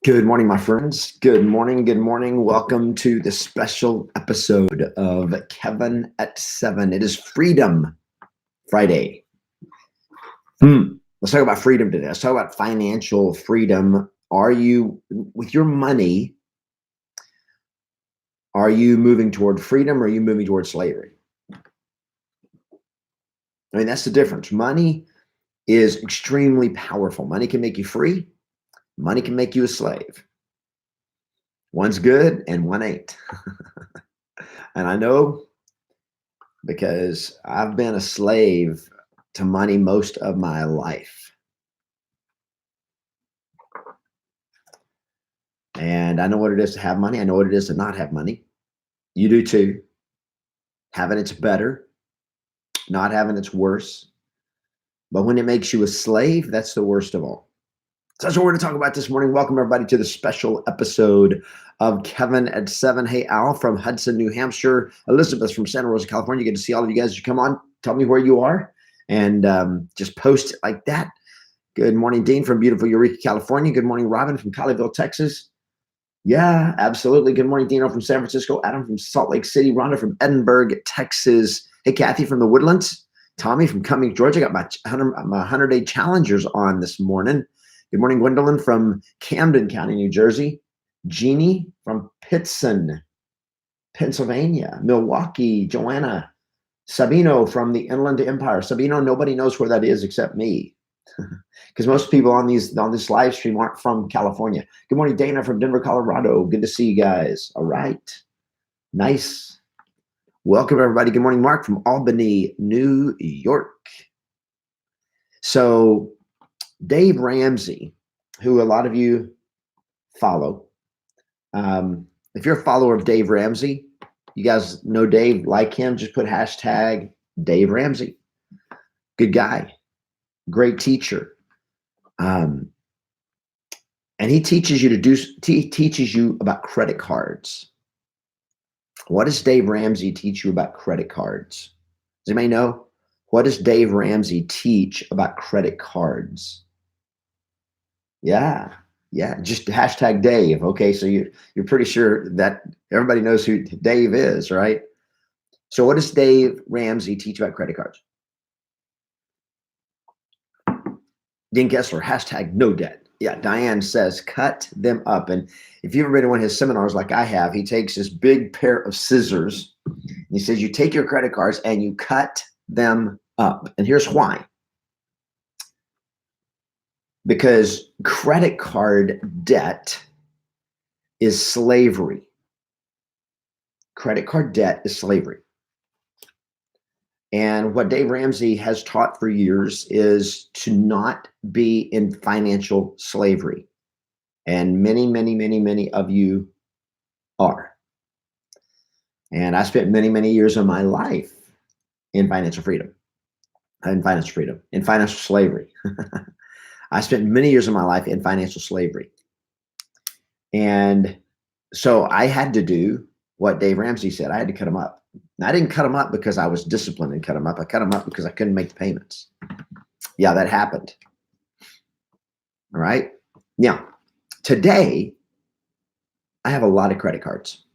Good morning, my friends. Good morning. Good morning. Welcome to the special episode of Kevin at 7. It is Freedom Friday. Let's talk about freedom today. Let's talk about financial freedom. Are you, with your money, are you moving toward freedom or are you moving toward slavery? I mean, that's the difference. Money is extremely powerful. Money can make you free. Money can make you a slave. One's good and one ain't. And I know because I've been a slave to money most of my life. And I know what it is to have money. I know what it is to not have money. You do too. Having it's better. Not having it's worse. But when it makes you a slave, that's the worst of all. So that's what we're going to talk about this morning. Welcome, everybody, to the special episode of Kevin at 7. Hey, Al from Hudson, New Hampshire. Elizabeth from Santa Rosa, California. Good to see all of you guys. You come on, tell me where you are, and just post it like that. Good morning, Dean from beautiful Eureka, California. Good morning, Robin from Colleyville, Texas. Yeah, absolutely. Good morning, Dino from San Francisco. Adam from Salt Lake City. Rhonda from Edinburgh, Texas. Hey, Kathy from the Woodlands. Tommy from Cumming, Georgia. Got my 100-day challengers on this morning. Good morning, Gwendolyn from Camden County, New Jersey. Jeannie from Pittston, Pennsylvania. Milwaukee. Joanna. Sabino from the Inland Empire. Sabino, nobody knows where that is except me. Because most people on this live stream aren't from California. Good morning, Dana from Denver, Colorado. Good to see you guys. All right. Nice. Welcome, everybody. Good morning, Mark from Albany, New York. So Dave Ramsey, who a lot of you follow. If you're a follower of Dave Ramsey, you guys know Dave, like him, just put hashtag Dave Ramsey. Good guy. Great teacher. And he teaches you teaches you about credit cards. What does Dave Ramsey teach you about credit cards? Does anybody know? What does Dave Ramsey teach about credit cards? Yeah, just hashtag Dave. Okay, so you're pretty sure that everybody knows who Dave is, right? So what does Dave Ramsey teach about credit cards? Dean Kessler, hashtag no debt. Yeah, Diane says cut them up. And if you've ever been to one of his seminars like I have, he takes this big pair of scissors and he says, you take your credit cards and you cut them up. And here's why. Because credit card debt is slavery. Credit card debt is slavery. And what Dave Ramsey has taught for years is to not be in financial slavery. And many of you are. And I spent many years of my life in financial freedom, in financial slavery. I spent many years of my life in financial slavery. And so I had to do what Dave Ramsey said. I had to cut them up. And I didn't cut them up because I was disciplined and cut them up. I cut them up because I couldn't make the payments. Yeah, that happened. All right. Now, today, I have a lot of credit cards.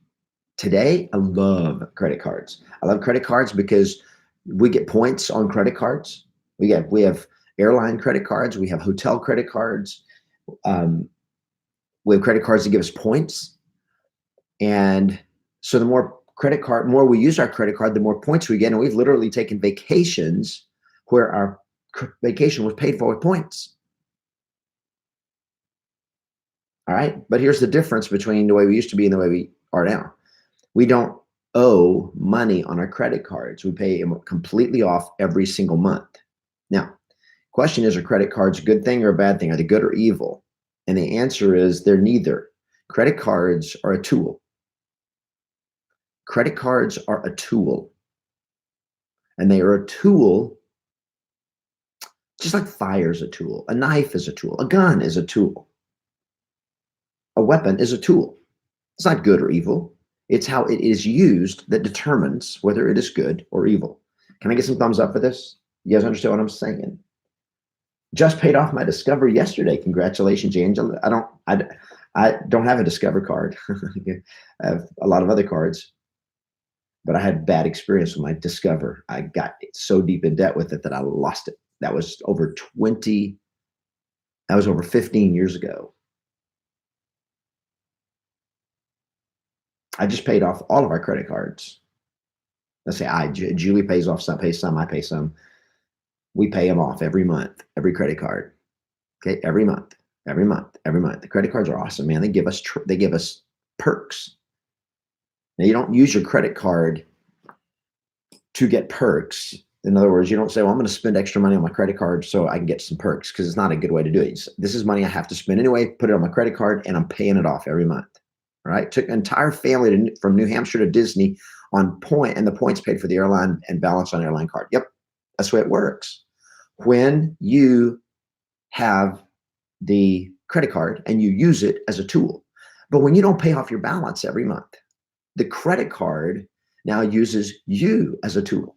Today, I love credit cards. I love credit cards because we get points on credit cards. We have airline credit cards. We have hotel credit cards. We have credit cards that give us points. And so the more we use our credit card, the more points we get. And we've literally taken vacations where our vacation was paid for with points. All right. But here's the difference between the way we used to be and the way we are now. We don't owe money on our credit cards. We pay them completely off every single month. Now, question is, are credit cards a good thing or a bad thing? Are they good or evil? And the answer is they're neither. Credit cards are a tool. Credit cards are a tool. And they are a tool just like fire is a tool. A knife is a tool. A gun is a tool. A weapon is a tool. It's not good or evil. It's how it is used that determines whether it is good or evil. Can I get some thumbs up for this? You guys understand what I'm saying? Just paid off my Discover yesterday. Congratulations, Angela. I don't have a Discover card. I have a lot of other cards, but I had bad experience with my Discover. I got so deep in debt with it that I lost it. That was over 15 years ago. I just paid off all of our credit cards. Let's say Julie pays off some, pays some, I pay some. We pay them off every month, every credit card. Okay, every month, every month, every month. The credit cards are awesome, man. They give us perks. Now you don't use your credit card to get perks. In other words, you don't say, well, I'm going to spend extra money on my credit card so I can get some perks, because it's not a good way to do it. This is money I have to spend anyway, put it on my credit card, and I'm paying it off every month. All right. Took an entire family from New Hampshire to Disney on point, and the points paid for the airline and balance on airline card. Yep. That's the way it works. When you have the credit card and you use it as a tool, but when you don't pay off your balance every month, the credit card now uses you as a tool.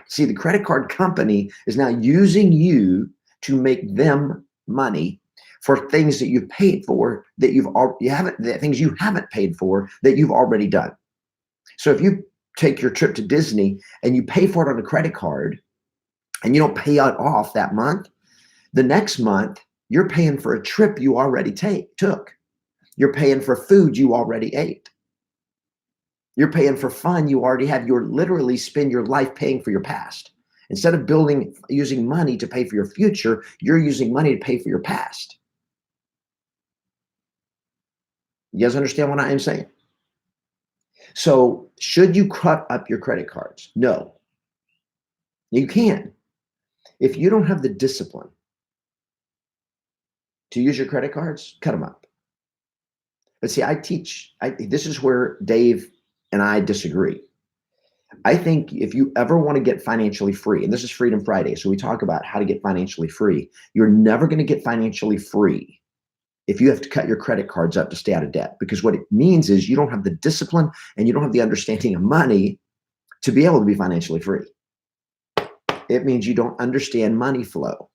See, the credit card company is now using you to make them money for things that you've paid for that things you haven't paid for that you've already done. So if you take your trip to Disney and you pay for it on a credit card and you don't pay it off that month, the next month you're paying for a trip you already took. You're paying for food you already ate. You're paying for fun you already had. You're literally spend your life paying for your past. Instead of using money to pay for your future, you're using money to pay for your past. You guys understand what I am saying? So should you cut up your credit cards? No. You can. If you don't have the discipline to use your credit cards, cut them up. But see, this is where Dave and I disagree. I think if you ever want to get financially free, and this is Freedom Friday, so we talk about how to get financially free, you're never going to get financially free if you have to cut your credit cards up to stay out of debt, because what it means is you don't have the discipline and you don't have the understanding of money to be able to be financially free. It means you don't understand money flow.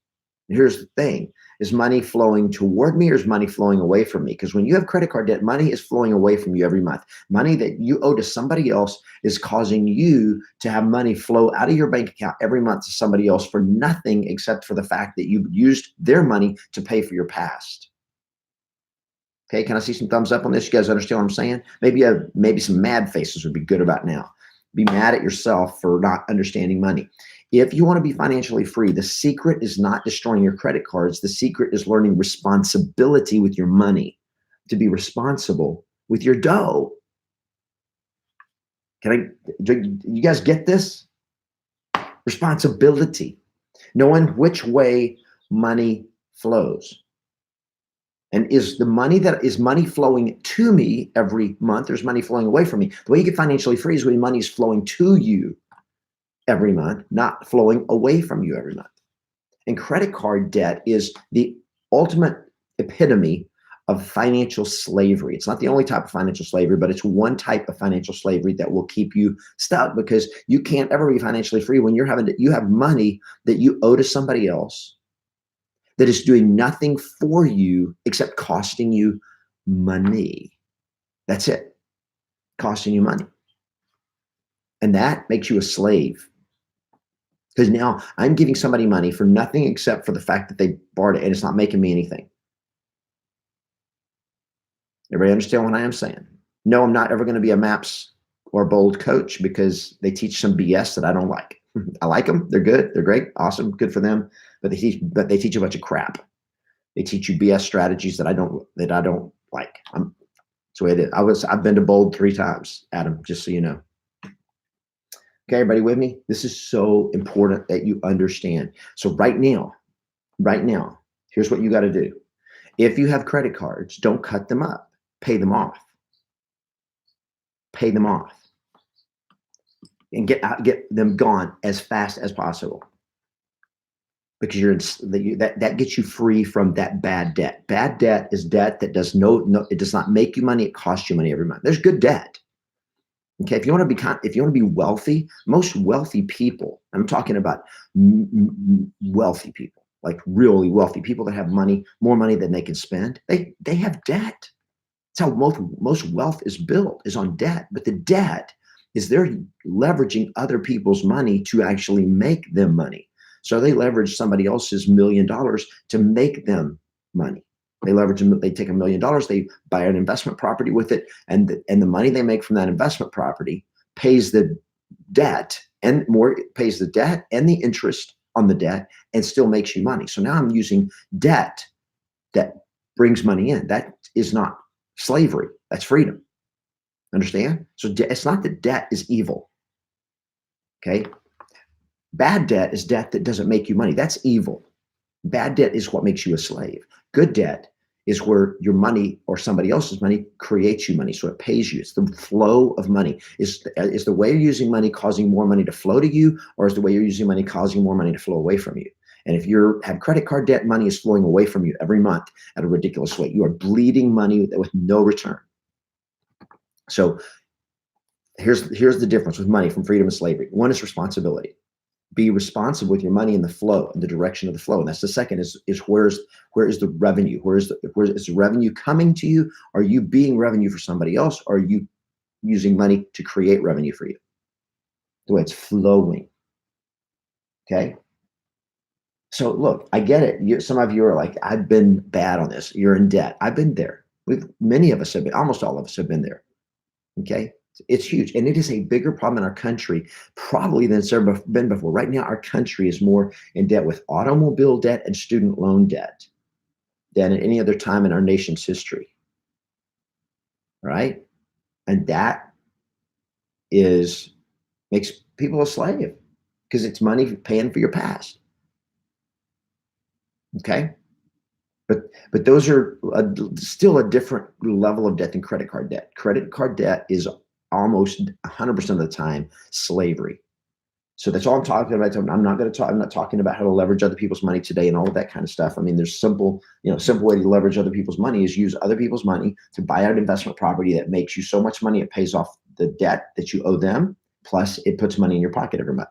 Here's the thing. Is money flowing toward me or is money flowing away from me? Because when you have credit card debt, money is flowing away from you every month. Money that you owe to somebody else is causing you to have money flow out of your bank account every month to somebody else for nothing except for the fact that you used their money to pay for your past. Okay, can I see some thumbs up on this? You guys understand what I'm saying? Maybe some mad faces would be good about now. Be mad at yourself for not understanding money. If you want to be financially free, the secret is not destroying your credit cards. The secret is learning responsibility with your money, to be responsible with your dough. Do you guys get this? Responsibility, knowing which way money flows. And is money flowing to me every month, or is money flowing away from me? The way you get financially free is when money is flowing to you every month, not flowing away from you every month. And credit card debt is the ultimate epitome of financial slavery. It's not the only type of financial slavery, but it's one type of financial slavery that will keep you stuck, because you can't ever be financially free when you have money that you owe to somebody else that is doing nothing for you except costing you money. That's it. Costing you money. And that makes you a slave. Because now I'm giving somebody money for nothing except for the fact that they borrowed it, and it's not making me anything. Everybody understand what I am saying? No, I'm not ever going to be a MAPS or Bold coach, because they teach some BS that I don't like. I like them. They're good. They're great. Awesome. Good for them. But they teach a bunch of crap. They teach you BS strategies that I don't like. That's the way it is. I've been to Bold 3 times, Adam, just so you know. Okay, everybody with me? This is so important that you understand. So right now, here's what you got to do. If you have credit cards, don't cut them up. Pay them off. Pay them off. And get them gone as fast as possible. Because that gets you free from that bad debt. Bad debt is debt that does it does not make you money. It costs you money every month. There's good debt. Okay, if you want to be wealthy, most wealthy people, I'm talking about wealthy people, like really wealthy people that have money, more money than they can spend, they have debt. That's how most wealth is built, is on debt. But the debt is they're leveraging other people's money to actually make them money. So they leverage somebody else's $1,000,000 to make them money. They leverage them, they take $1,000,000, they buy an investment property with it, and the money they make from that investment property pays the debt and more, pays the debt and the interest on the debt, and still makes you money. So now I'm using debt that brings money in. That is not slavery. That's freedom. Understand? So it's not that debt is evil. Okay. Bad debt is debt that doesn't make you money. That's evil. Bad debt is what makes you a slave. Good debt is where your money or somebody else's money creates you money. So it pays you. It's the flow of money. Is the way you're using money causing more money to flow to you, or is the way you're using money causing more money to flow away from you? And if you have credit card debt, money is flowing away from you every month at a ridiculous rate. You are bleeding money with no return. So here's the difference with money from freedom and slavery. One is responsibility. Be responsible with your money in the flow, in the direction of the flow. And that's the second is where is the revenue? Where is the revenue coming to you? Are you being revenue for somebody else? Or are you using money to create revenue for you? The way it's flowing. Okay. So look, I get it. Some of you are like, I've been bad on this. You're in debt. I've been there. Many of us have been, almost all of us have been there. Okay. It's huge. And it is a bigger problem in our country, probably than it's ever been before. Right now, our country is more in debt with automobile debt and student loan debt than at any other time in our nation's history. Right? And that makes people a slave because it's money paying for your past. Okay. But those are still a different level of debt than credit card debt. Credit card debt is almost 100% of the time slavery. So that's all I'm talking about. I'm not talking about how to leverage other people's money today and all of that kind of stuff. I mean, there's simple way to leverage other people's money is use other people's money to buy out investment property that makes you so much money it pays off the debt that you owe them, plus it puts money in your pocket every month.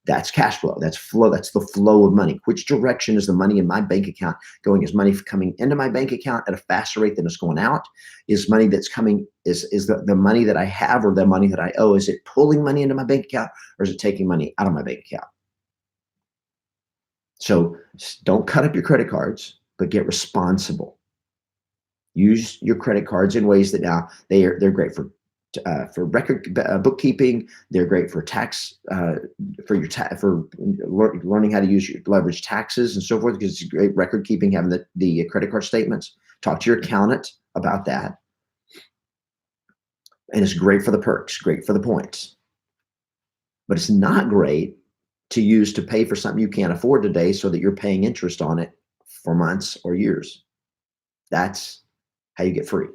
That's cash flow. That's flow. That's the flow of money. Which direction is the money in my bank account going? Is money coming into my bank account at a faster rate than it's going out? Is money that's coming, is the money that I have or the money that I owe, is it pulling money into my bank account or is it taking money out of my bank account? So don't cut up your credit cards, but get responsible. Use your credit cards in ways that now they're great for record bookkeeping. They're great for tax, for learning how to leverage taxes and so forth, because it's great record keeping, having the credit card statements. Talk to your accountant about that. And it's great for the perks, great for the points. But it's not great to use to pay for something you can't afford today so that you're paying interest on it for months or years. That's how you get free.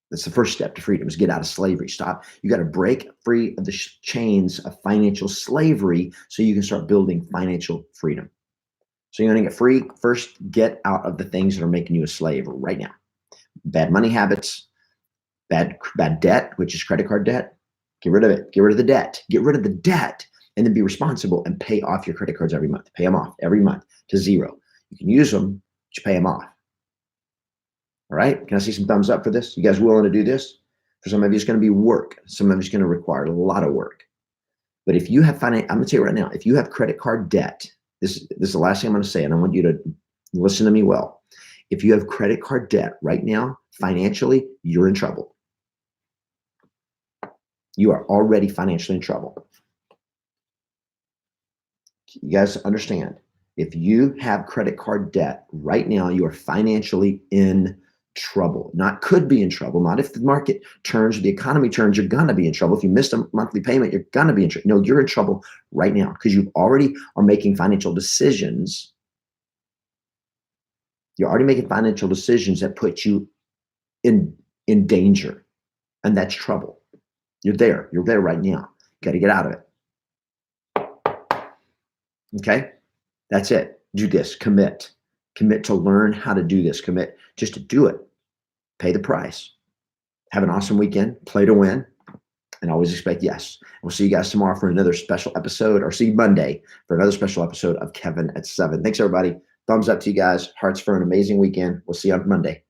That's the first step to freedom, is get out of slavery. You got to break free of the chains of financial slavery so you can start building financial freedom. So you're going to get free. First, get out of the things that are making you a slave right now. Bad money habits, bad debt, which is credit card debt. Get rid of it. Get rid of the debt. Get rid of the debt, and then be responsible and pay off your credit cards every month. Pay them off every month to zero. You can use them, but you pay them off. All right. Can I see some thumbs up for this? You guys willing to do this? For some of you, it's going to be work. Some of it's going to require a lot of work. But if you have I'm going to tell you right now, if you have credit card debt, this is the last thing I'm going to say, and I want you to listen to me well. If you have credit card debt right now, financially, you're in trouble. You are already financially in trouble. You guys understand? If you have credit card debt right now, you are financially in trouble. Not could be in trouble. Not if the market turns or the economy turns, you're gonna be in trouble. If you missed a monthly payment, you're gonna be in trouble. No, you're in trouble right now because you already are making financial decisions. You're already making financial decisions that put you in danger, and that's trouble. You're there right now. Got to get out of it. Okay, that's it. Do this. Commit to learn how to do this. Commit just to do it. Pay the price. Have an awesome weekend. Play to win, and always expect yes. We'll see you guys tomorrow for another special episode, or see you Monday for another special episode of Kevin at 7. Thanks, everybody. Thumbs up to you guys. Hearts for an amazing weekend. We'll see you on Monday.